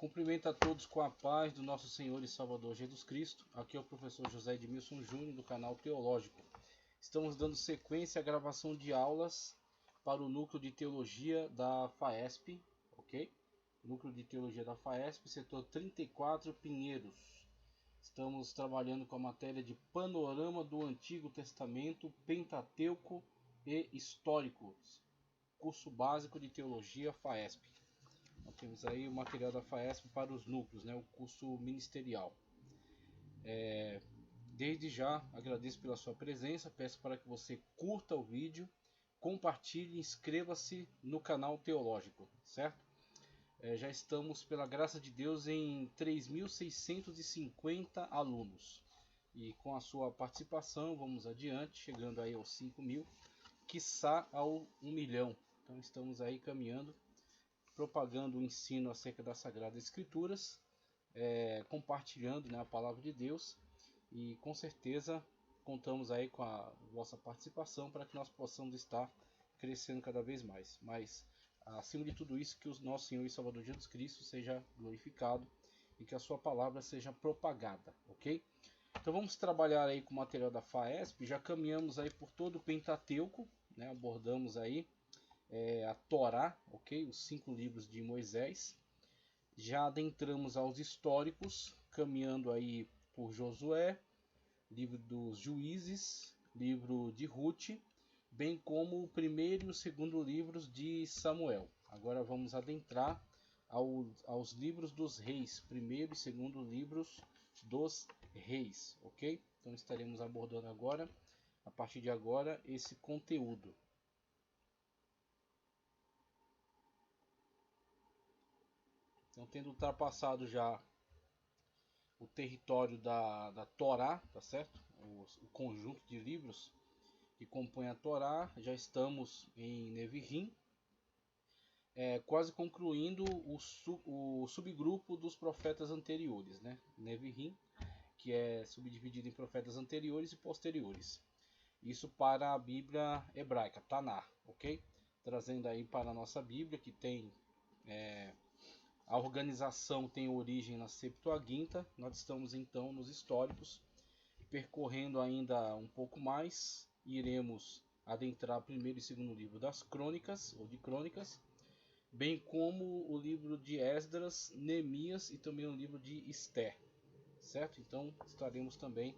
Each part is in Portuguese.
Cumprimento a todos com a paz do nosso Senhor e Salvador Jesus Cristo. Aqui é o professor José Edmilson Júnior do canal Teológico. Estamos dando sequência à gravação de aulas para o Núcleo de Teologia da FAESP, ok? Núcleo de Teologia da FAESP, setor 34, Pinheiros. Estamos trabalhando com a matéria de Panorama do Antigo Testamento, Pentateuco e Históricos. Curso básico de Teologia FAESP. Nós temos aí o material da FAESP para os núcleos, né, o curso ministerial. Desde já agradeço pela sua presença, peço para que você curta o vídeo, compartilhe e inscreva-se no canal Teológico, certo? Já estamos, pela graça de Deus, em 3.650 alunos. E com a sua participação vamos adiante, chegando aí aos 5.000, quiçá ao 1 milhão. Então estamos aí caminhando, propagando o ensino acerca das Sagradas Escrituras, compartilhando, né, a Palavra de Deus, e com certeza contamos aí com a vossa participação para que nós possamos estar crescendo cada vez mais. Mas acima de tudo isso, que o nosso Senhor e Salvador Jesus Cristo seja glorificado e que a sua palavra seja propagada, ok? Então vamos trabalhar aí com o material da FAESP. Já caminhamos aí por todo o Pentateuco, né? Abordamos aí a Torá, ok? Os 5 livros de Moisés. Já adentramos aos históricos, caminhando aí por Josué, livro dos Juízes, livro de Ruth, bem como o primeiro e o segundo livros de Samuel. Agora vamos adentrar aos livros dos reis, primeiro e segundo livros dos reis, ok? Então estaremos abordando agora, a partir de agora, esse conteúdo. Então, tendo ultrapassado já o território da Torá, tá certo? O conjunto de livros que compõem a Torá, já estamos em Nevi'im, quase concluindo o subgrupo dos profetas anteriores, né? Nevi'im, que é subdividido em profetas anteriores e posteriores. Isso para a Bíblia hebraica, Taná, ok? Trazendo aí para a nossa Bíblia, que tem a organização tem origem na Septuaginta. Nós estamos então nos históricos, percorrendo ainda um pouco mais. Iremos adentrar primeiro e segundo livro das Crônicas, ou de Crônicas, bem como o livro de Esdras, Neemias e também o livro de Esther, certo? Então estaremos também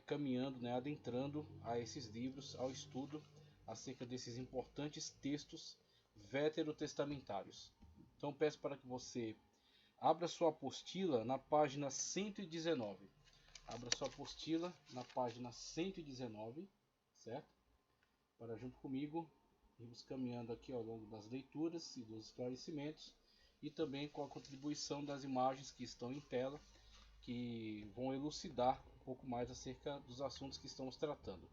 caminhando, né, adentrando a esses livros, ao estudo acerca desses importantes textos veterotestamentários. Então peço para que você abra sua apostila na página 119. Abra sua apostila na página 119, certo? Para junto comigo irmos caminhando aqui ao longo das leituras e dos esclarecimentos, e também com a contribuição das imagens que estão em tela, que vão elucidar um pouco mais acerca dos assuntos que estamos tratando.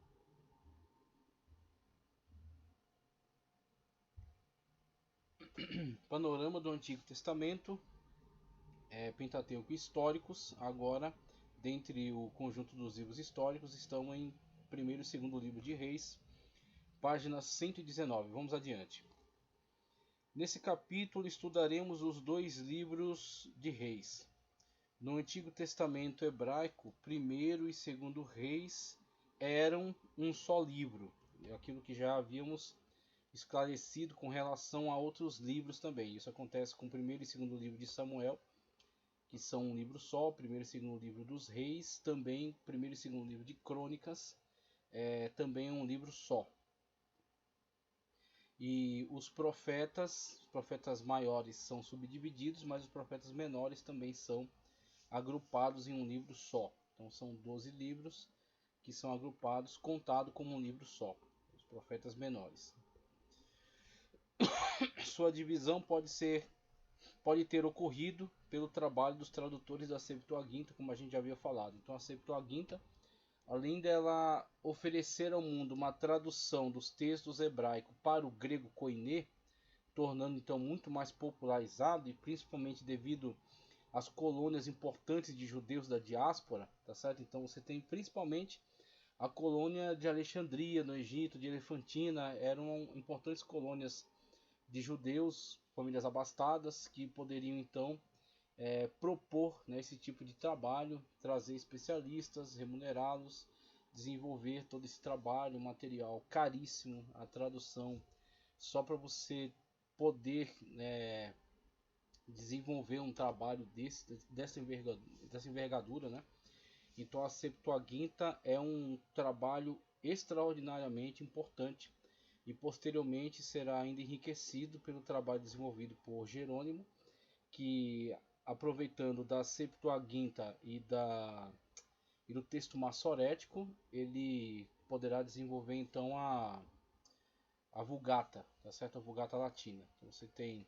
Panorama do Antigo Testamento, Pentateuco e Históricos. Agora, dentre o conjunto dos livros históricos, estão em primeiro e segundo livro de Reis, página 119. Vamos adiante. Nesse capítulo estudaremos os 2 livros de Reis. No Antigo Testamento hebraico, primeiro e segundo Reis eram um só livro. Aquilo que já havíamos esclarecido com relação a outros livros também. Isso acontece com o primeiro e segundo livro de Samuel, que são um livro só. O primeiro e segundo livro dos Reis, também primeiro e segundo livro de Crônicas, também é um livro só. E os profetas maiores são subdivididos, mas os profetas menores também são agrupados em um livro só. Então são 12 livros que são agrupados, contado como um livro só, os profetas menores. Sua divisão pode ter ocorrido pelo trabalho dos tradutores da Septuaginta, como a gente já havia falado. Então a Septuaginta, além dela oferecer ao mundo uma tradução dos textos hebraicos para o grego koiné, tornando então muito mais popularizado, e principalmente devido às colônias importantes de judeus da diáspora, tá certo? Então você tem principalmente a colônia de Alexandria, no Egito, de Elefantina, eram importantes colônias de judeus, famílias abastadas, que poderiam então propor, né, esse tipo de trabalho, trazer especialistas, remunerá-los, desenvolver todo esse trabalho, material caríssimo, a tradução só para você poder, desenvolver um trabalho dessa envergadura, né? Então a Septuaginta é um trabalho extraordinariamente importante e posteriormente será ainda enriquecido pelo trabalho desenvolvido por Jerônimo, que, aproveitando da Septuaginta e do texto massorético, ele poderá desenvolver então a Vulgata, tá certo? A Vulgata Latina. Então você tem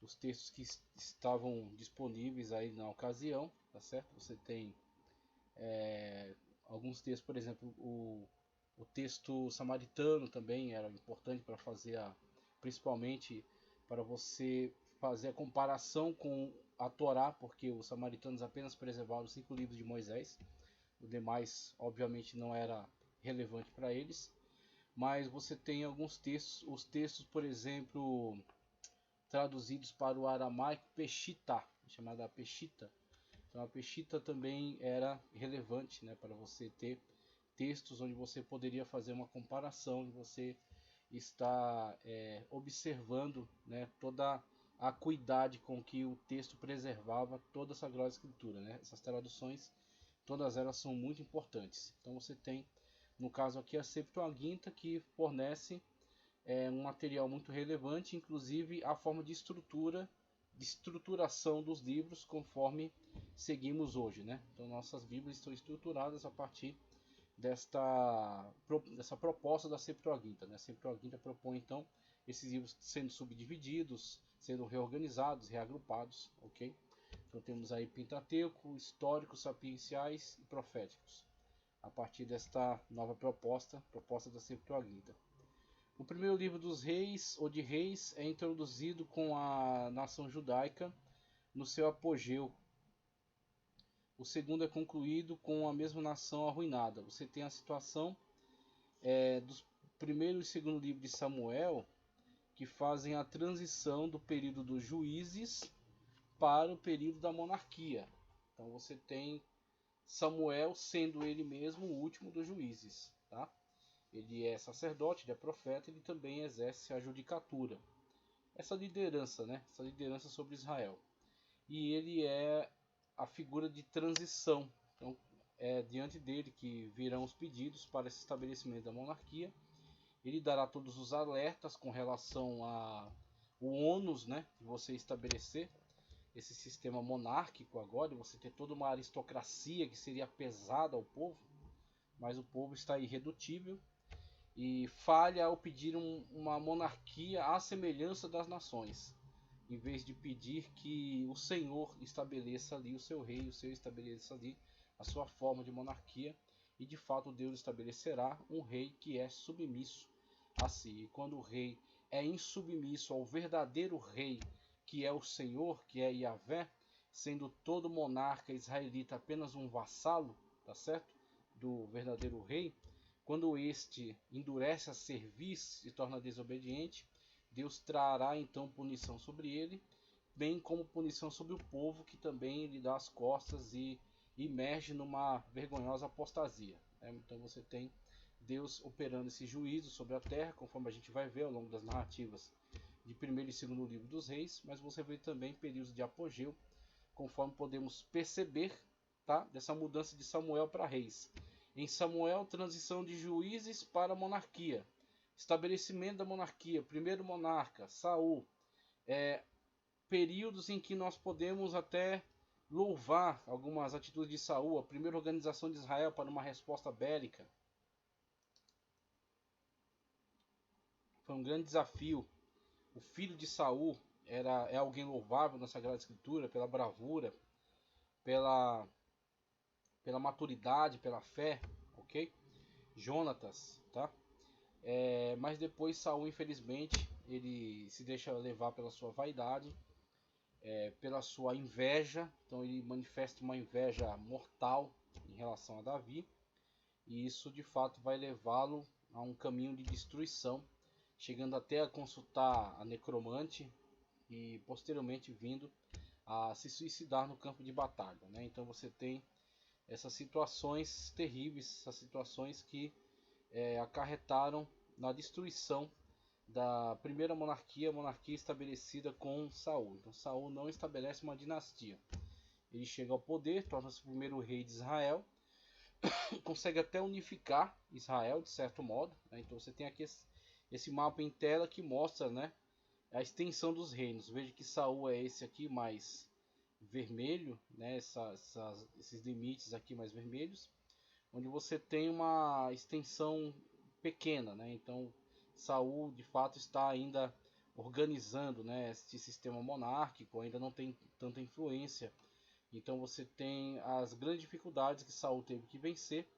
os textos que estavam disponíveis aí na ocasião, tá certo? Você tem alguns textos, por exemplo, o texto samaritano também era importante para fazer principalmente para você fazer a comparação com a Torá, porque os samaritanos apenas preservaram os 5 livros de Moisés, o demais obviamente não era relevante para eles, mas você tem alguns textos, os textos, por exemplo, traduzidos para o aramaico Peshita, chamada Peshita. Então a Peshita também era relevante, né, para você ter textos onde você poderia fazer uma comparação, onde você está observando, né, toda a acuidade com que o texto preservava toda a Sagrada Escritura, né? Essas traduções, todas elas são muito importantes. Então você tem, no caso aqui, a Septuaginta, que fornece um material muito relevante, inclusive a forma de estruturação dos livros conforme seguimos hoje, né? Então nossas Bíblias estão estruturadas a partir dessa proposta da Septuaginta, né? A Septuaginta propõe então esses livros sendo subdivididos, sendo reorganizados, reagrupados, ok? Então temos aí Pentateuco, históricos, sapienciais e proféticos, a partir desta nova proposta da Septuaginta. O primeiro livro dos reis, ou de reis, é introduzido com a nação judaica no seu apogeu. O segundo é concluído com a mesma nação arruinada. Você tem a situação dos primeiro e segundo livro de Samuel, que fazem a transição do período dos juízes para o período da monarquia. Então você tem Samuel sendo ele mesmo o último dos juízes, tá? Ele é sacerdote, ele é profeta, ele também exerce a judicatura. Essa liderança, né? Essa liderança sobre Israel. E ele é a figura de transição. Então, é diante dele que virão os pedidos para esse estabelecimento da monarquia. Ele dará todos os alertas com relação ao ônus, né, de você estabelecer esse sistema monárquico agora, e você ter toda uma aristocracia que seria pesada ao povo, mas o povo está irredutível e falha ao pedir uma monarquia à semelhança das nações, em vez de pedir que o Senhor estabeleça ali o seu rei, o Senhor estabeleça ali a sua forma de monarquia, e de fato Deus estabelecerá um rei que é submisso a si. E quando o rei é insubmisso ao verdadeiro rei, que é o Senhor, que é Yahvé, sendo todo monarca israelita apenas um vassalo, tá certo? Do verdadeiro rei, quando este endurece a serviço e se torna desobediente, Deus trará então punição sobre ele, bem como punição sobre o povo que também lhe dá as costas e imerge numa vergonhosa apostasia. Então você tem Deus operando esse juízo sobre a terra, conforme a gente vai ver ao longo das narrativas de primeiro e segundo livro dos reis, mas você vê também períodos de apogeu, conforme podemos perceber, tá? Dessa mudança de Samuel para reis. Em Samuel, transição de juízes para monarquia, estabelecimento da monarquia, primeiro monarca, Saul, períodos em que nós podemos até louvar algumas atitudes de Saul, a primeira organização de Israel para uma resposta bélica. Foi um grande desafio. O filho de Saul é alguém louvável na Sagrada Escritura pela bravura, pela maturidade, pela fé, ok? Jonatas, tá? Mas depois Saul, infelizmente, ele se deixa levar pela sua vaidade, pela sua inveja. Então ele manifesta uma inveja mortal em relação a Davi, e isso de fato vai levá-lo a um caminho de destruição, chegando até a consultar a necromante e posteriormente vindo a se suicidar no campo de batalha, né? Então você tem essas situações terríveis, essas situações que acarretaram na destruição da primeira monarquia, a monarquia estabelecida com Saul. Então Saul não estabelece uma dinastia. Ele chega ao poder, torna-se o primeiro rei de Israel, consegue até unificar Israel de certo modo, né? Então você tem aqui esse mapa em tela que mostra, né, a extensão dos reinos. Veja que Saul é esse aqui mais vermelho, né, esses limites aqui mais vermelhos, onde você tem uma extensão pequena, né? Então Saul de fato está ainda organizando, né, este sistema monárquico, ainda não tem tanta influência. Então você tem as grandes dificuldades que Saul teve que vencer,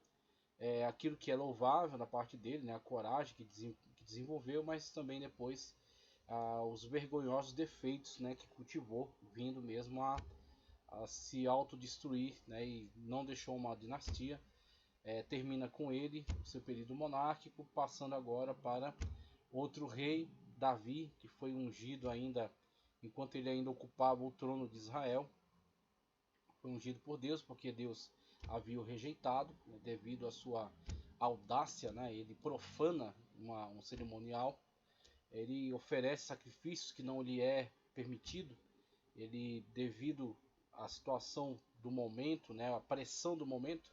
aquilo que é louvável na parte dele, né, a coragem que desenvolveu, mas também depois os vergonhosos defeitos, né, que cultivou, vindo mesmo a se autodestruir, né, e não deixou uma dinastia. Termina com ele o seu período monárquico, passando agora para outro rei, Davi, que foi ungido ainda enquanto ele ainda ocupava o trono de Israel. Foi ungido por Deus, porque Deus havia o rejeitado, né, devido à sua audácia, né? Ele profana um cerimonial, ele oferece sacrifícios que não lhe é permitido, ele, devido à situação do momento, né, a pressão do momento,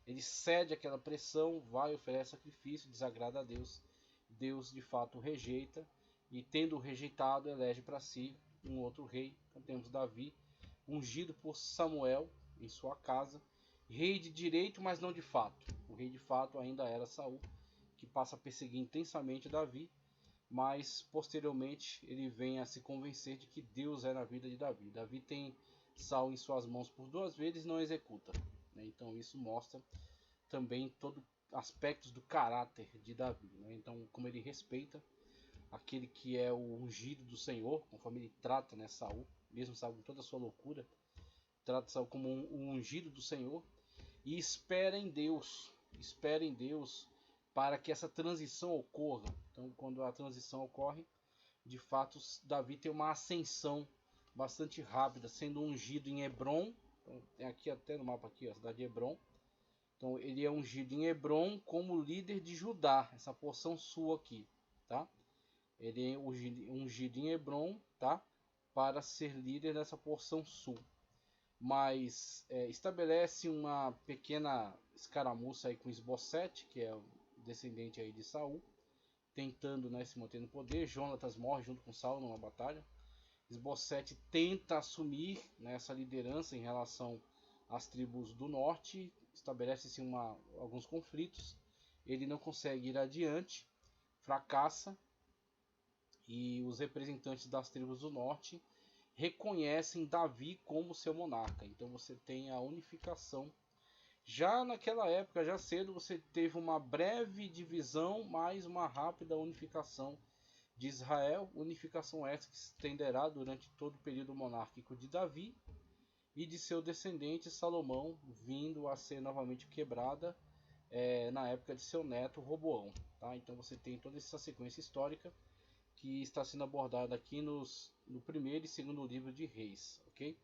ele cede àquela pressão, vai, oferece sacrifício, desagrada a Deus. Deus de fato rejeita, e tendo rejeitado, elege para si um outro rei. Então temos Davi, ungido por Samuel em sua casa, rei de direito, mas não de fato. O rei de fato ainda era Saul, que passa a perseguir intensamente Davi, mas posteriormente ele vem a se convencer de que Deus é na vida de Davi. Davi tem Saul em suas mãos por 2 vezes e não executa, né? Então isso mostra também todo aspectos do caráter de Davi, né? Então como ele respeita aquele que é o ungido do Senhor, conforme ele trata, né, Saul, mesmo Saul com toda a sua loucura, trata Saul como um ungido do Senhor, e espera em Deus para que essa transição ocorra. Então quando a transição ocorre, de fato Davi tem uma ascensão bastante rápida, sendo ungido em Hebron. Então, tem aqui até no mapa aqui, a cidade de Hebron. Então ele é ungido em Hebron como líder de Judá, essa porção sul aqui, tá? Ele é ungido em Hebron, tá? Para ser líder dessa porção sul. Mas estabelece uma pequena escaramuça aí com Esbocete, que é o descendente aí de Saul, tentando, né, se manter no poder. Jonatas morre junto com Saul numa batalha. Esbocete tenta assumir, né, essa liderança em relação às tribos do norte. Estabelece-se alguns conflitos. Ele não consegue ir adiante, fracassa, e os representantes das tribos do norte reconhecem Davi como seu monarca. Então você tem a unificação. Já naquela época, já cedo, você teve uma breve divisão, mas uma rápida unificação de Israel. Unificação essa que se estenderá durante todo o período monárquico de Davi e de seu descendente Salomão, vindo a ser novamente quebrada na época de seu neto Roboão. Tá? Então você tem toda essa sequência histórica que está sendo abordada aqui no primeiro e segundo livro de Reis, ok?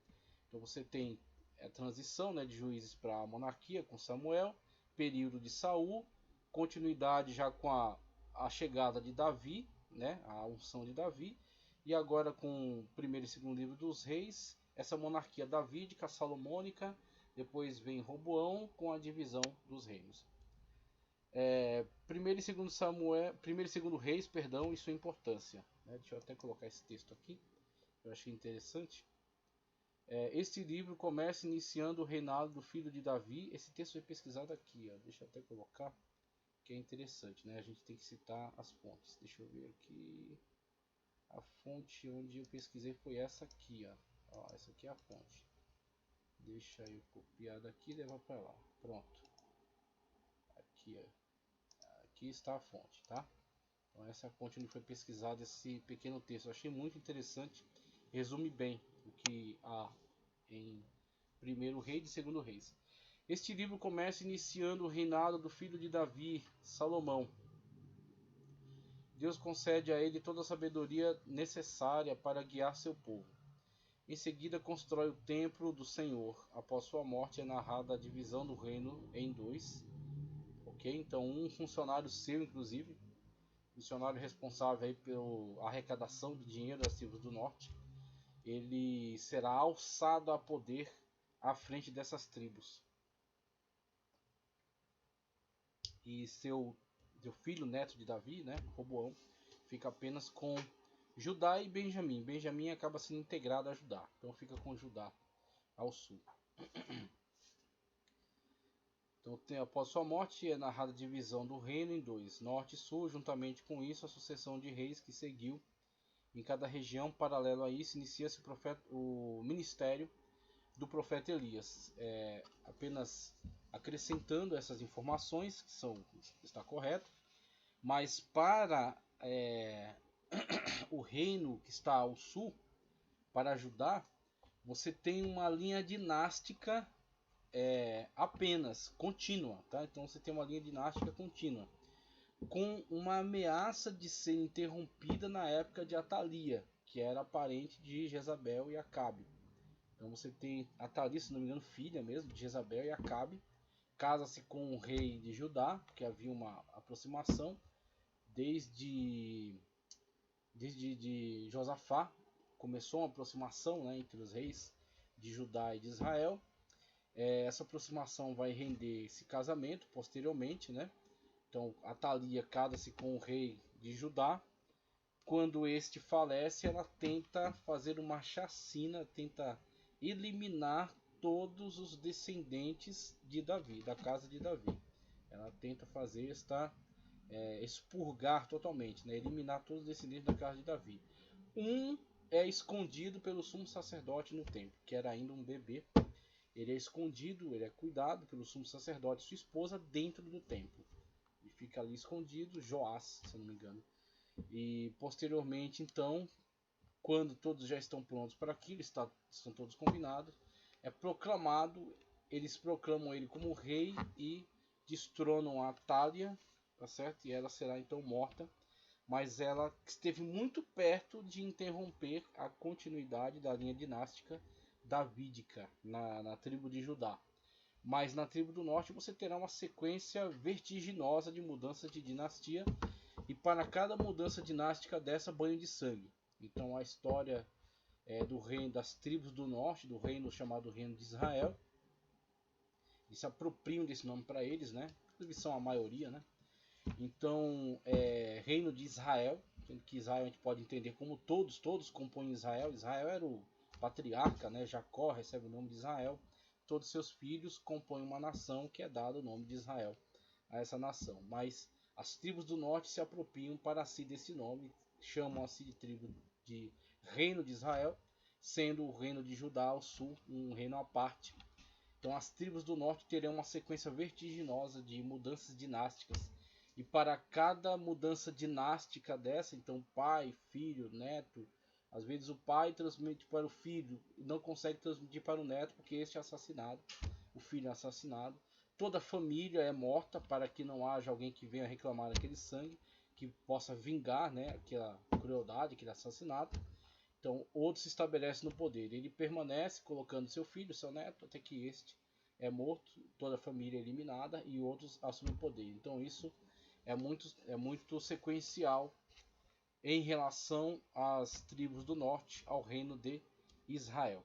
Então você tem a transição, né, de juízes para a monarquia com Samuel, período de Saul, continuidade já com a chegada de Davi, né, a unção de Davi, e agora com o primeiro e segundo livro dos Reis, essa monarquia davídica, salomônica, depois vem Roboão com a divisão dos reinos. Primeiro e segundo Samuel, primeiro e segundo Reis, perdão, e sua importância, né? Deixa eu até colocar esse texto aqui, eu achei interessante. Este livro começa iniciando o reinado do filho de Davi. Esse texto foi pesquisado aqui, ó. Deixa eu até colocar, que é interessante, né? A gente tem que citar as fontes. Deixa eu ver aqui. A fonte onde eu pesquisei foi essa aqui, ó. Essa aqui é a fonte. Deixa eu copiar daqui e levar para lá. Pronto. Aqui, ó. Aqui está a fonte, tá? Então essa é a fonte onde foi pesquisado esse pequeno texto. Eu achei muito interessante. Resume bem o que há em primeiro rei e segundo reis. Este livro começa iniciando o reinado do filho de Davi, Salomão. Deus concede a ele toda a sabedoria necessária para guiar seu povo. Em seguida, constrói o templo do Senhor. Após sua morte, é narrada a divisão do reino em dois. Ok? Então, um funcionário seu, inclusive, funcionário responsável aí pela arrecadação de dinheiro das tribos do norte, ele será alçado a poder à frente dessas tribos. E seu filho, neto de Davi, né, Roboão, fica apenas com Judá e Benjamim. Benjamim acaba sendo integrado a Judá, então fica com Judá ao sul. Então, após sua morte, é narrada a divisão do reino em dois, norte e sul. Juntamente com isso, a sucessão de reis que seguiu em cada região. Paralelo a isso, inicia-se o ministério do profeta Elias. Apenas acrescentando essas informações, que está correto, mas para o reino que está ao sul, para Judá, você tem uma linha dinástica apenas contínua, tá? Então você tem uma linha dinástica contínua, com uma ameaça de ser interrompida na época de Atalia, que era parente de Jezabel e Acabe. Então você tem Atalia, se não me engano, filha mesmo de Jezabel e Acabe, casa-se com o rei de Judá, porque havia uma aproximação desde de Josafá, começou uma aproximação, né, entre os reis de Judá e de Israel. Essa aproximação vai render esse casamento posteriormente, né? Então Atalia casa-se com o rei de Judá. Quando este falece, ela tenta fazer uma chacina, tenta eliminar todos os descendentes de Davi, da casa de Davi. Ela tenta fazer expurgar totalmente, né? Eliminar todos os descendentes da casa de Davi. Um é escondido pelo sumo sacerdote no templo, que era ainda um bebê. Ele é escondido, ele é cuidado pelo sumo sacerdote, sua esposa, dentro do templo. E fica ali escondido, Joás, se eu não me engano. E posteriormente, então, quando todos já estão prontos para aquilo, estão todos combinados, é proclamado, eles proclamam ele como rei e destronam a Atalia, tá certo? E ela será então morta, mas ela esteve muito perto de interromper a continuidade da linha dinástica davídica na tribo de Judá. Mas na tribo do norte você terá uma sequência vertiginosa de mudanças de dinastia, e para cada mudança dinástica dessa, banho de sangue. Então a história do reino das tribos do norte, do reino chamado Reino de Israel, eles se apropriam desse nome para eles, né? Eles são a maioria, né? Então, Reino de Israel, sendo que Israel a gente pode entender como todos compõem Israel. Israel era o patriarca, né? Jacó recebe o nome de Israel. Todos seus filhos compõem uma nação que é dado o nome de Israel a essa nação. Mas as tribos do norte se apropriam para si desse nome, chamam-se de tribo de Reino de Israel, sendo o reino de Judá ao sul um reino à parte. Então as tribos do norte terão uma sequência vertiginosa de mudanças dinásticas. E para cada mudança dinástica dessa, então pai, filho, neto, às vezes o pai transmite para o filho e não consegue transmitir para o neto porque este é assassinado, o filho é assassinado. Toda a família é morta para que não haja alguém que venha reclamar daquele sangue, que possa vingar, né, aquela crueldade, aquele assassinato. Então outro se estabelece no poder. Ele permanece colocando seu filho, seu neto, até que este é morto, toda a família é eliminada e outros assumem o poder. Então isso é muito sequencial em relação às tribos do norte, ao reino de Israel.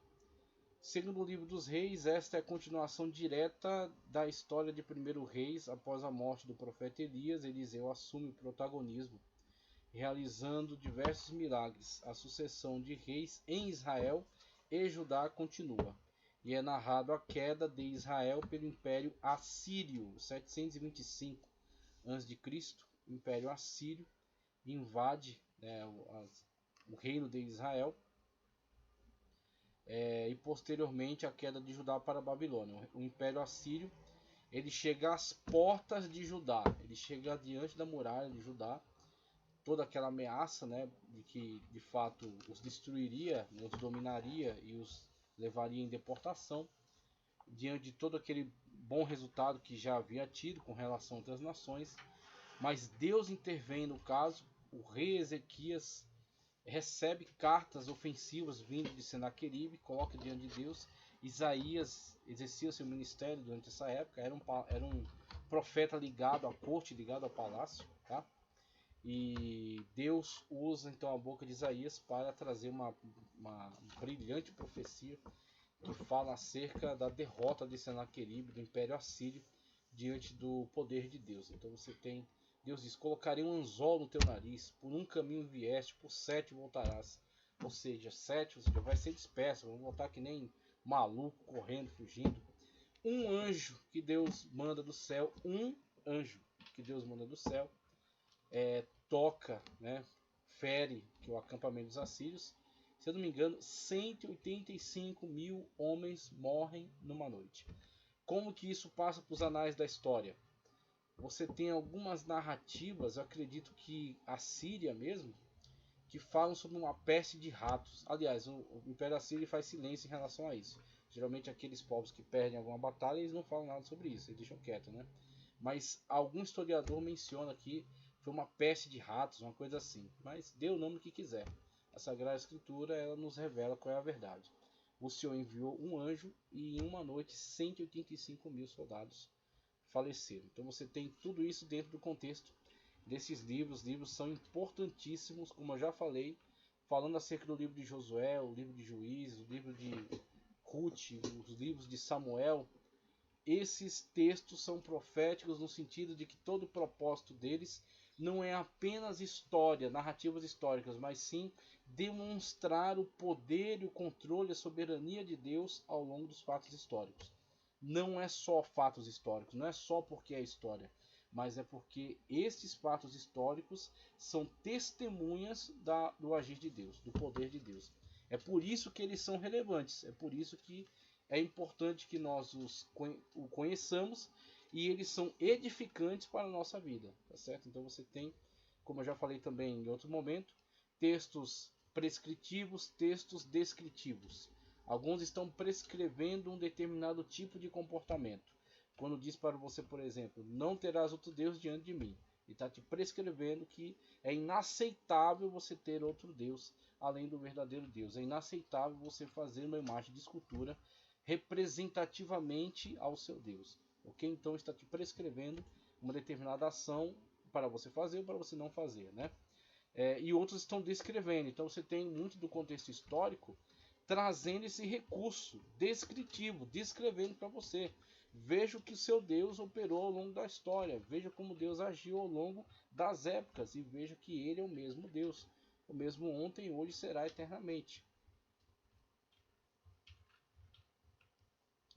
Segundo o livro dos reis, esta é a continuação direta da história de 1 Reis. Após a morte do profeta Elias, Eliseu assume o protagonismo, realizando diversos milagres. A sucessão de reis em Israel e Judá continua, e é narrado a queda de Israel pelo Império Assírio, 725 a.C. O Império Assírio invade, né, o reino de Israel, e posteriormente a queda de Judá para a Babilônia. O Império Assírio, ele chega às portas de Judá, ele chega diante da muralha de Judá, toda aquela ameaça, né, de que de fato os destruiria, os dominaria e os levaria em deportação, diante de todo aquele bom resultado que já havia tido com relação a outras nações. Mas Deus intervém no caso. O rei Ezequias recebe cartas ofensivas vindo de Senaqueribe, coloca diante de Deus. Isaías exercia seu ministério durante essa época, era um profeta ligado à corte, ligado ao palácio, tá? E Deus usa então a boca de Isaías para trazer uma brilhante profecia que fala acerca da derrota de Senaqueribe, do Império Assírio, diante do poder de Deus. Então você tem, Deus diz, colocarei um anzol no teu nariz, por um caminho vieste, por 7 voltarás. Ou seja, 7 você já vai ser disperso, vão voltar que nem maluco, correndo, fugindo. Um anjo que Deus manda do céu, um anjo que Deus manda do céu, toca, né, fere que o acampamento dos assírios. Se eu não me engano, 185 mil homens morrem numa noite. Como que isso passa para os anais da história? Você tem algumas narrativas, eu acredito que a Síria mesmo, que falam sobre uma peste de ratos. Aliás, o Império Assírio faz silêncio em relação a isso. Geralmente aqueles povos que perdem alguma batalha, eles não falam nada sobre isso, eles deixam quieto, né? Mas algum historiador menciona que foi uma peste de ratos, uma coisa assim. Mas dê o nome que quiser. A Sagrada Escritura, ela nos revela qual é a verdade. O Senhor enviou um anjo e em uma noite 185 mil soldados faleceram. Então você tem tudo isso dentro do contexto desses livros. Os livros são importantíssimos, como eu já falei, falando acerca do livro de Josué, o livro de Juízes, o livro de Ruth, os livros de Samuel. Esses textos são proféticos no sentido de que todo o propósito deles não é apenas história, narrativas históricas, mas sim demonstrar o poder e o controle, a soberania de Deus ao longo dos fatos históricos. Não é só fatos históricos, não é só porque é história, mas é porque estes fatos históricos são testemunhas do agir de Deus, do poder de Deus. É por isso que eles são relevantes, é por isso que é importante que nós o conheçamos e eles são edificantes para a nossa vida, tá certo? Então você tem, como eu já falei também em outro momento, textos prescritivos, textos descritivos. Alguns estão prescrevendo um determinado tipo de comportamento. Quando diz para você, por exemplo, não terás outro Deus diante de mim, ele está te prescrevendo que é inaceitável você ter outro Deus além do verdadeiro Deus. É inaceitável você fazer uma imagem de escultura representativamente ao seu Deus. Ok? Então está te prescrevendo uma determinada ação para você fazer ou para você não fazer, né? E outros estão descrevendo. Então você tem muito do contexto histórico trazendo esse recurso descritivo, descrevendo para você. Veja o que seu Deus operou ao longo da história, veja como Deus agiu ao longo das épocas e veja que Ele é o mesmo Deus, o mesmo ontem, hoje será eternamente.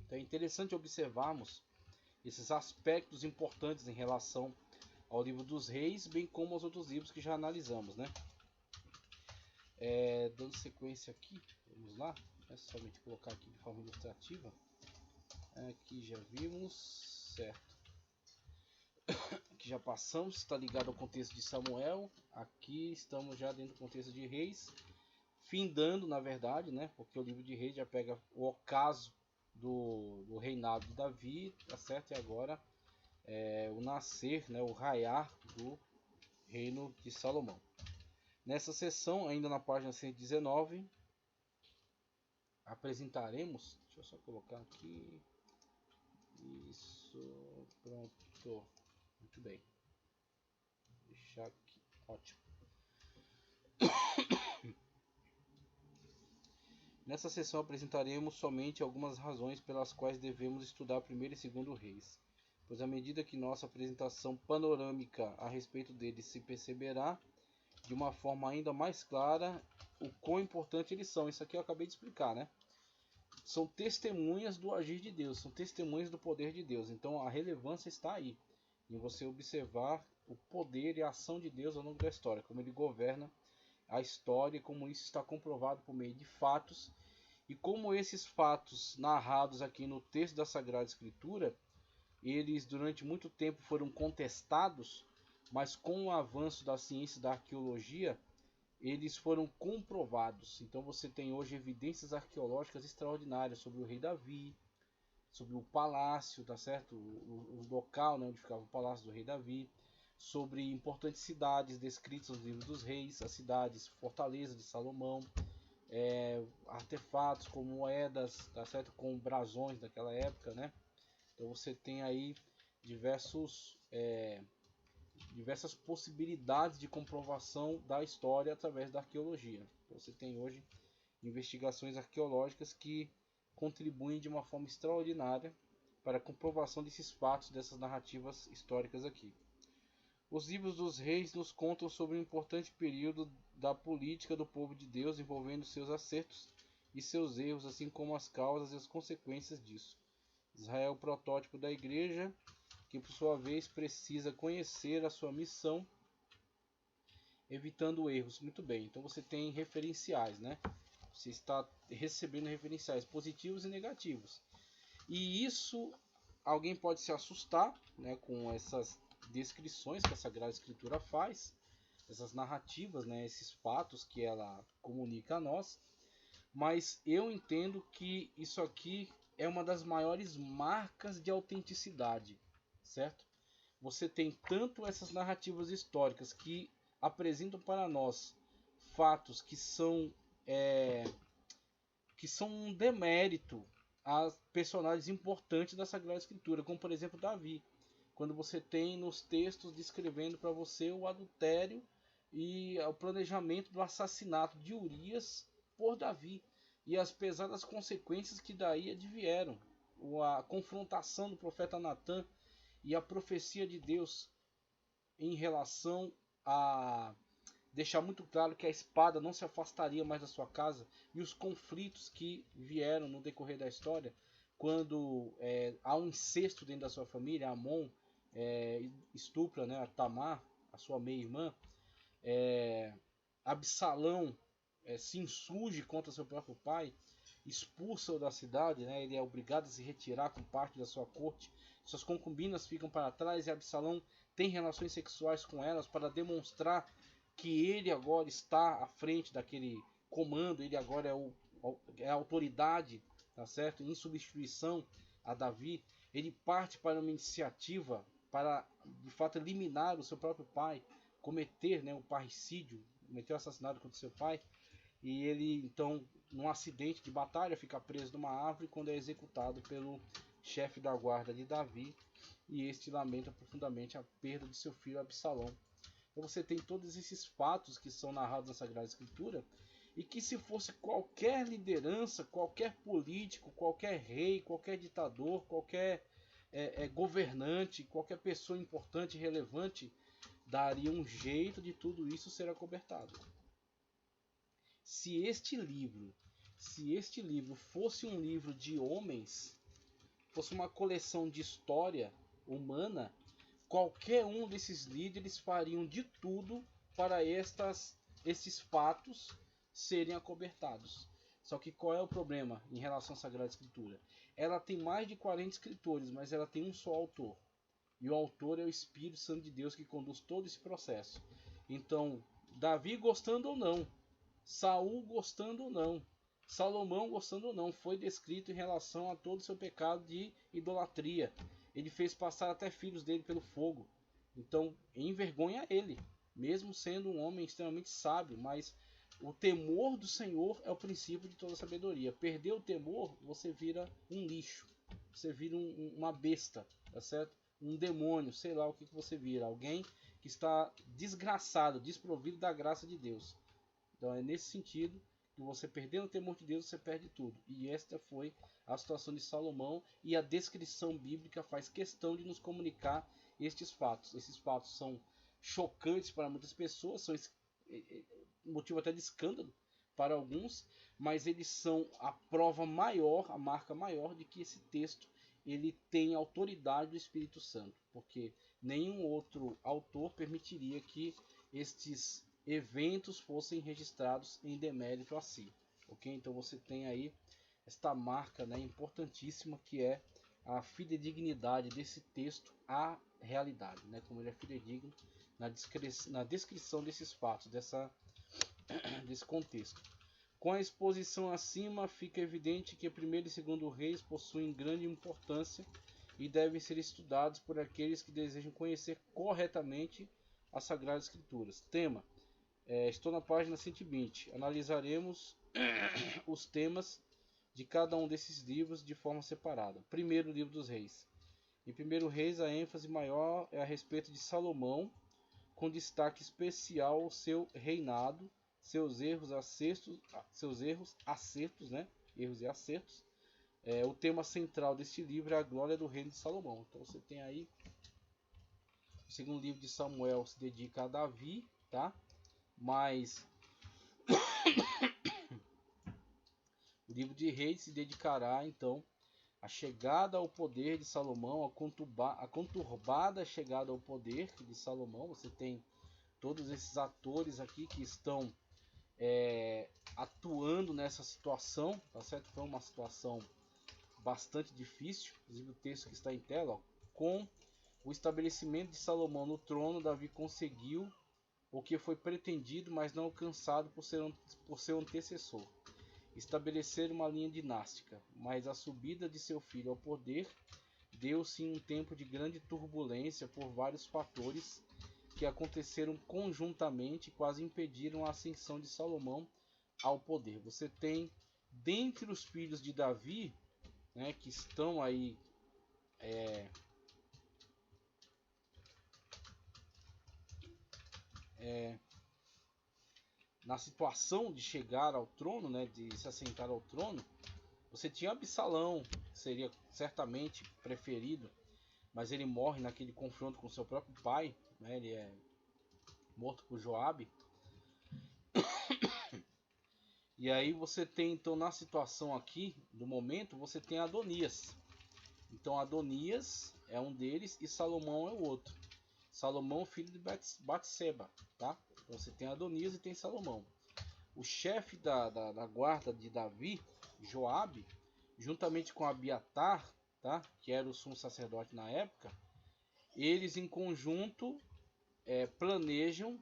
Então é interessante observarmos esses aspectos importantes em relação ao livro dos reis, bem como aos outros livros que já analisamos, né? Dando sequência aqui, vamos lá, é somente colocar aqui de forma ilustrativa. Aqui já vimos, certo? Aqui já passamos, está ligado ao contexto de Samuel. Aqui estamos já dentro do contexto de reis, findando na verdade, né? Porque o livro de reis já pega o ocaso do reinado de Davi, tá certo? E agora o nascer, né? O raiar do reino de Salomão. Nessa sessão, ainda na página 119, apresentaremos, deixa eu só colocar aqui, isso, pronto, muito bem, deixar aqui, ótimo. Nessa sessão apresentaremos somente algumas razões pelas quais devemos estudar primeiro e segundo reis, pois à medida que nossa apresentação panorâmica a respeito deles se perceberá de uma forma ainda mais clara o quão importante eles são. Isso aqui eu acabei de explicar, né? São testemunhas do agir de Deus, são testemunhas do poder de Deus. Então a relevância está aí, em você observar o poder e a ação de Deus ao longo da história, como ele governa a história, como isso está comprovado por meio de fatos, e como esses fatos narrados aqui no texto da Sagrada Escritura, eles durante muito tempo foram contestados, mas com o avanço da ciência e da arqueologia, eles foram comprovados. Então você tem hoje evidências arqueológicas extraordinárias sobre o rei Davi, sobre o palácio, tá certo? O local, né, onde ficava o palácio do rei Davi, sobre importantes cidades descritas nos livros dos reis, as cidades, fortaleza de Salomão, artefatos como moedas, tá certo? Com brasões daquela época, né? Então você tem aí diversas possibilidades de comprovação da história através da arqueologia. Então você tem hoje investigações arqueológicas que contribuem de uma forma extraordinária para a comprovação desses fatos, dessas narrativas históricas aqui. Os livros dos reis nos contam sobre um importante período da política do povo de Deus, envolvendo seus acertos e seus erros, assim como as causas e as consequências disso. Israel é o protótipo da igreja, que por sua vez precisa conhecer a sua missão, evitando erros. Muito bem, então você tem referenciais, né? Você está recebendo referenciais positivos e negativos. E isso, alguém pode se assustar, né, com essas descrições que a Sagrada Escritura faz, essas narrativas, né, esses fatos que ela comunica a nós. Mas eu entendo que isso aqui é uma das maiores marcas de autenticidade, certo? Você tem tanto essas narrativas históricas que apresentam para nós fatos que são um demérito a personagens importantes da Sagrada Escritura, como por exemplo Davi. Quando você tem nos textos descrevendo para você o adultério e o planejamento do assassinato de Urias por Davi e as pesadas consequências que daí advieram, a confrontação do profeta Natã e a profecia de Deus em relação a deixar muito claro que a espada não se afastaria mais da sua casa, e os conflitos que vieram no decorrer da história, quando há um incesto dentro da sua família. Amon estupra, né, a Tamar, a sua meia-irmã. Absalão se insurge contra seu próprio pai, expulsa-o da cidade, né, ele é obrigado a se retirar com parte da sua corte, suas concubinas ficam para trás e Absalão tem relações sexuais com elas para demonstrar que ele agora está à frente daquele comando, ele agora é a autoridade, tá certo? Em substituição a Davi, ele parte para uma iniciativa para, de fato, eliminar o seu próprio pai, cometer, né, o parricídio, cometer o assassinato contra seu pai, e ele, então, num acidente de batalha, fica preso numa árvore quando é executado pelo chefe da guarda de Davi, e este lamenta profundamente a perda de seu filho Absalão. Então você tem todos esses fatos que são narrados na Sagrada Escritura, e que se fosse qualquer liderança, qualquer político, qualquer rei, qualquer ditador, qualquer governante, qualquer pessoa importante e relevante, daria um jeito de tudo isso ser acobertado. Se este livro fosse um livro de homens, fosse uma coleção de história humana, qualquer um desses líderes fariam de tudo para esses fatos serem acobertados. Só que qual é o problema em relação à Sagrada Escritura? Ela tem mais de 40 escritores, mas ela tem um só autor. E o autor é o Espírito Santo de Deus que conduz todo esse processo. Então, Davi gostando ou não, Saul gostando ou não, Salomão gostando ou não, foi descrito em relação a todo o seu pecado de idolatria. Ele fez passar até filhos dele pelo fogo. Então, envergonha ele, mesmo sendo um homem extremamente sábio. Mas o temor do Senhor é o princípio de toda sabedoria. Perder o temor, você vira um lixo. Você vira uma besta, tá certo? Um demônio, sei lá o que você vira. Alguém que está desgraçado, desprovido da graça de Deus. Então é nesse sentido que você perdendo o temor de Deus, você perde tudo. E esta foi a situação de Salomão, e a descrição bíblica faz questão de nos comunicar estes fatos. Esses fatos são chocantes para muitas pessoas, são motivo até de escândalo para alguns, mas eles são a prova maior, a marca maior de que esse texto ele tem autoridade do Espírito Santo, porque nenhum outro autor permitiria que estes eventos fossem registrados em demérito a si, ok? Então você tem aí esta marca, né, importantíssima, que é a fidedignidade desse texto à realidade, né? Como ele é fidedigno na descrição desses fatos, desse contexto. Com a exposição acima, fica evidente que 1º e 2º Reis possuem grande importância e devem ser estudados por aqueles que desejam conhecer corretamente as Sagradas Escrituras. Tema: estou na página 120. Analisaremos os temas de cada um desses livros de forma separada. Primeiro, livro dos Reis. Em Primeiro Reis, a ênfase maior é a respeito de Salomão, com destaque especial ao seu reinado, seus erros, acertos, né? Erros e acertos. O tema central deste livro é a glória do reino de Salomão. Então você tem aí o segundo livro de Samuel se dedica a Davi, tá? Mas o livro de Reis se dedicará então à chegada ao poder de Salomão, a conturbada chegada ao poder de Salomão. Você tem todos esses atores aqui que estão atuando nessa situação, tá certo? Foi uma situação bastante difícil, inclusive o texto que está em tela, ó, com o estabelecimento de Salomão no trono, Davi conseguiu o que foi pretendido, mas não alcançado por seu antecessor: estabelecer uma linha dinástica. Mas a subida de seu filho ao poder deu-se em um tempo de grande turbulência por vários fatores que aconteceram conjuntamente e quase impediram a ascensão de Salomão ao poder. Você tem, dentre os filhos de Davi, né, que estão aí na situação de chegar ao trono, né, de se assentar ao trono, você tinha Absalão, que seria certamente preferido, mas ele morre naquele confronto com seu próprio pai, né, ele é morto por Joabe. E aí você tem, então, na situação aqui, do momento, você tem Adonias. Então Adonias é um deles e Salomão é o outro. Salomão, filho de Batseba, tá? Então você tem Adonias e tem Salomão. O chefe da guarda de Davi, Joabe, juntamente com Abiatar, tá? Que era o sumo sacerdote na época, eles em conjunto planejam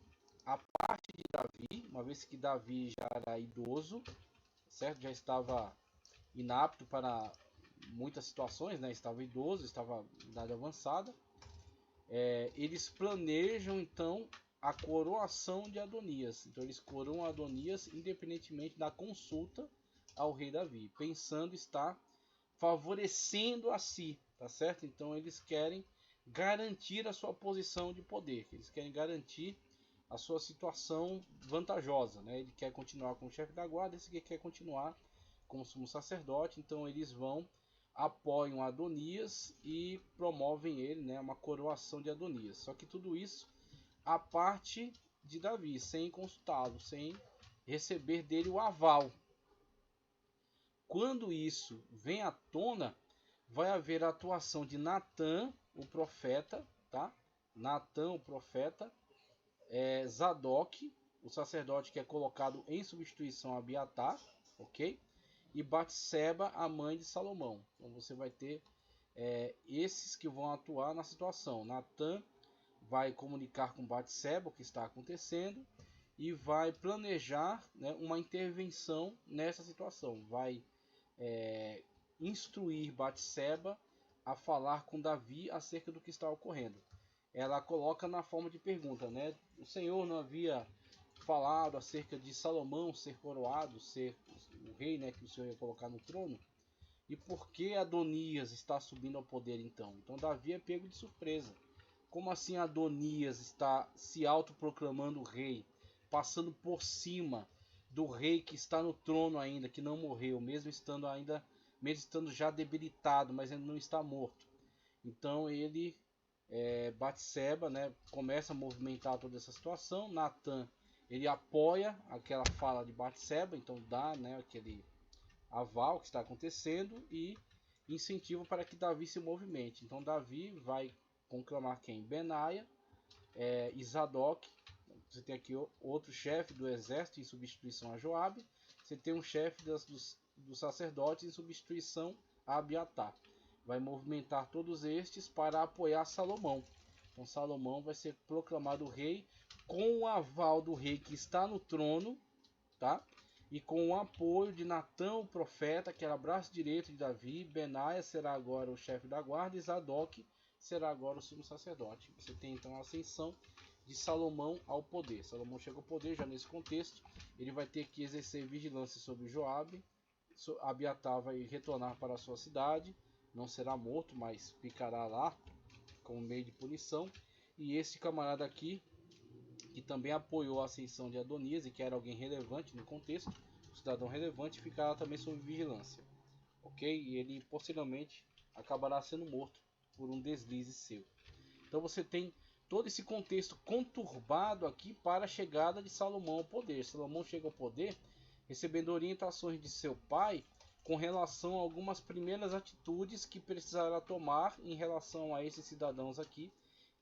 a parte de Davi, uma vez que Davi já era idoso, certo? Já estava inapto para muitas situações, né? Estava idoso, estava em idade avançada. Eles planejam então a coroação de Adonias. Então eles coroam Adonias independentemente da consulta ao rei Davi, pensando estar favorecendo a si, tá certo? Então eles querem garantir a sua posição de poder, eles querem garantir a sua situação vantajosa, né? Ele quer continuar como chefe da guarda, esse aqui quer continuar como sumo sacerdote, então eles vão, apoiam Adonias e promovem ele, né, uma coroação de Adonias. Só que tudo isso a parte de Davi, sem consultá-lo, sem receber dele o aval. Quando isso vem à tona, vai haver a atuação de Natã, o profeta, tá? Natã, o profeta, Zadok, o sacerdote que é colocado em substituição a Abiatar, ok? E Batseba, a mãe de Salomão. Então você vai ter esses que vão atuar na situação. Natã vai comunicar com Batseba o que está acontecendo e vai planejar, né, uma intervenção nessa situação. Vai instruir Batseba a falar com Davi acerca do que está ocorrendo. Ela coloca na forma de pergunta, né? O Senhor não havia falado acerca de Salomão ser coroado, ser o rei, né, que o Senhor ia colocar no trono? E por que Adonias está subindo ao poder então? Então Davi é pego de surpresa. Como assim Adonias está se autoproclamando rei, passando por cima do rei que está no trono ainda, que não morreu, mesmo estando já debilitado, mas ainda não está morto? Então ele, Batseba, né, começa a movimentar toda essa situação. Natã, ele apoia aquela fala de Batseba, então dá, né, aquele aval que está acontecendo e incentiva para que Davi se movimente. Então Davi vai conclamar quem? Benaia e Zadok. Você tem aqui outro chefe do exército em substituição a Joabe. Você tem um chefe dos sacerdotes em substituição a Abiatar. Vai movimentar todos estes para apoiar Salomão. Então Salomão vai ser proclamado rei com o aval do rei que está no trono, tá? e com o apoio de Natã, o profeta, que era braço direito de Davi. Benaia será agora o chefe da guarda e Zadok será agora o sumo sacerdote. Você tem então a ascensão de Salomão ao poder. Salomão chega ao poder já nesse contexto. Ele vai ter que exercer vigilância sobre Joabe. Abiatar vai retornar para a sua cidade. Não será morto, mas ficará lá como meio de punição. E esse camarada aqui, que também apoiou a ascensão de Adonias e que era alguém relevante no contexto, um cidadão relevante, ficará também sob vigilância. Ok? E ele posteriormente acabará sendo morto por um deslize seu. Então você tem todo esse contexto conturbado aqui para a chegada de Salomão ao poder. Salomão chega ao poder recebendo orientações de seu pai com relação a algumas primeiras atitudes que precisará tomar em relação a esses cidadãos aqui,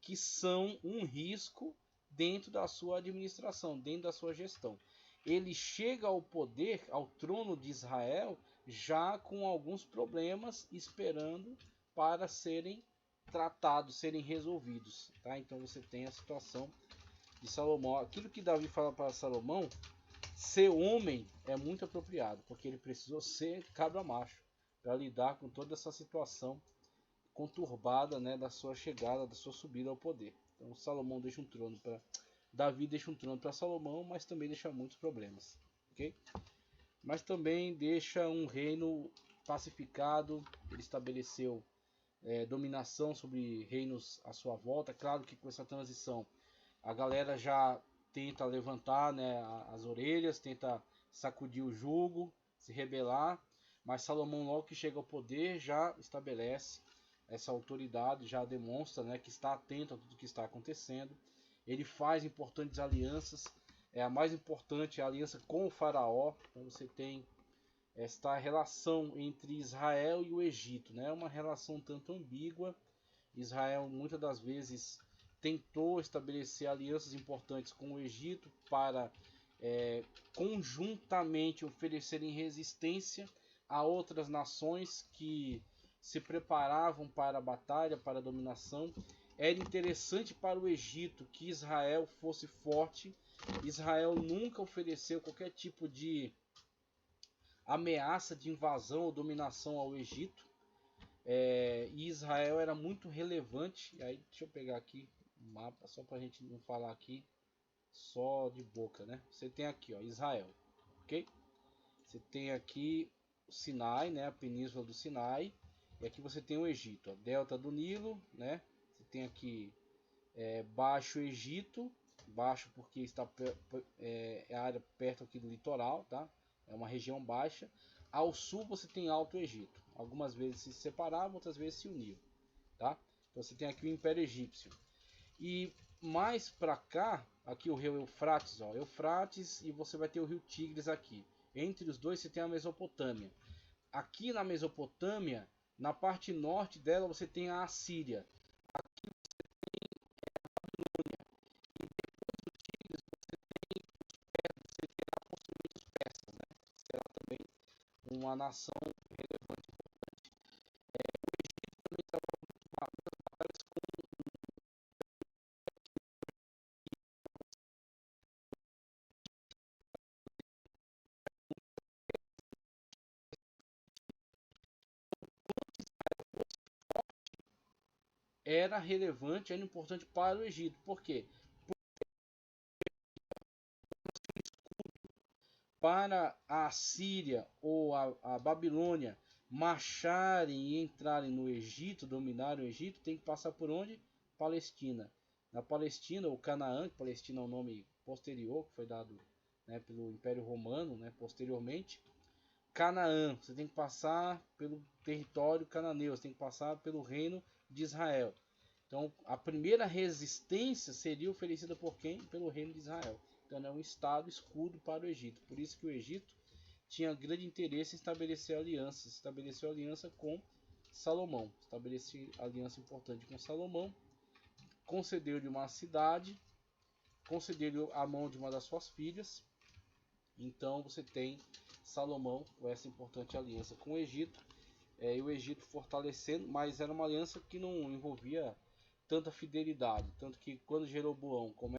que são um risco dentro da sua administração, dentro da sua gestão. Ele chega ao poder, ao trono de Israel, já com alguns problemas esperando para serem tratados, serem resolvidos. Tá? Então você tem a situação de Salomão. Aquilo que Davi fala para Salomão, ser homem é muito apropriado, porque ele precisou ser cabra macho para lidar com toda essa situação conturbada, né, da sua chegada, da sua subida ao poder. Então Salomão deixa um trono para Davi, deixa um trono para Salomão, mas também deixa muitos problemas, ok? Mas também deixa um reino pacificado. Ele estabeleceu dominação sobre reinos à sua volta. Claro que com essa transição a galera já tenta levantar, né, as orelhas, tenta sacudir o jugo, se rebelar, mas Salomão, logo que chega ao poder, já estabelece essa autoridade, já demonstra, né, que está atento a tudo que está acontecendo. Ele faz importantes alianças. A mais importante é a aliança com o faraó. Então você tem esta relação entre Israel e o Egito, né? Uma relação tanto ambígua. Israel muitas das vezes tentou estabelecer alianças importantes com o Egito para conjuntamente oferecerem resistência a outras nações que se preparavam para a batalha, para a dominação. Era interessante para o Egito que Israel fosse forte. Israel nunca ofereceu qualquer tipo de ameaça de invasão ou dominação ao Egito. E Israel era muito relevante. E aí, deixa eu pegar aqui o mapa, só para a gente não falar aqui só de boca, né? Você tem aqui, ó, Israel, ok? Você tem aqui o Sinai, né? A península do Sinai. E aqui você tem o Egito, ó, delta do Nilo, né? Você tem aqui Baixo Egito, baixo porque está a área perto aqui do litoral, tá? É uma região baixa. Ao sul você tem Alto Egito. Algumas vezes se separavam, outras vezes se uniam, tá? Então você tem aqui o Império Egípcio. E mais para cá, aqui o rio Eufrates, ó, Eufrates, e você vai ter o rio Tigres aqui. Entre os dois você tem a Mesopotâmia. Aqui na Mesopotâmia, na parte norte dela você tem a Assíria. Aqui uma nação relevante. Era relevante, era importante para o Egito. Por quê? Para a Síria ou a Babilônia marcharem e entrarem no Egito, dominarem o Egito, tem que passar por onde? Palestina. Na Palestina, ou Canaã, que Palestina é um nome posterior, que foi dado, né, pelo Império Romano, né, posteriormente. Canaã, você tem que passar pelo território cananeu, você tem que passar pelo reino de Israel. Então, a primeira resistência seria oferecida por quem? Pelo reino de Israel. Então, é um estado escudo para o Egito. Por isso que o Egito tinha grande interesse em estabelecer alianças. Estabeleceu aliança com Salomão. Estabeleceu aliança importante com Salomão. Concedeu-lhe uma cidade. Concedeu-lhe a mão de uma das suas filhas. Então, você tem Salomão com essa importante aliança com o Egito. E o Egito fortalecendo, mas era uma aliança que não envolvia tanta fidelidade. Tanto que quando Jeroboão começa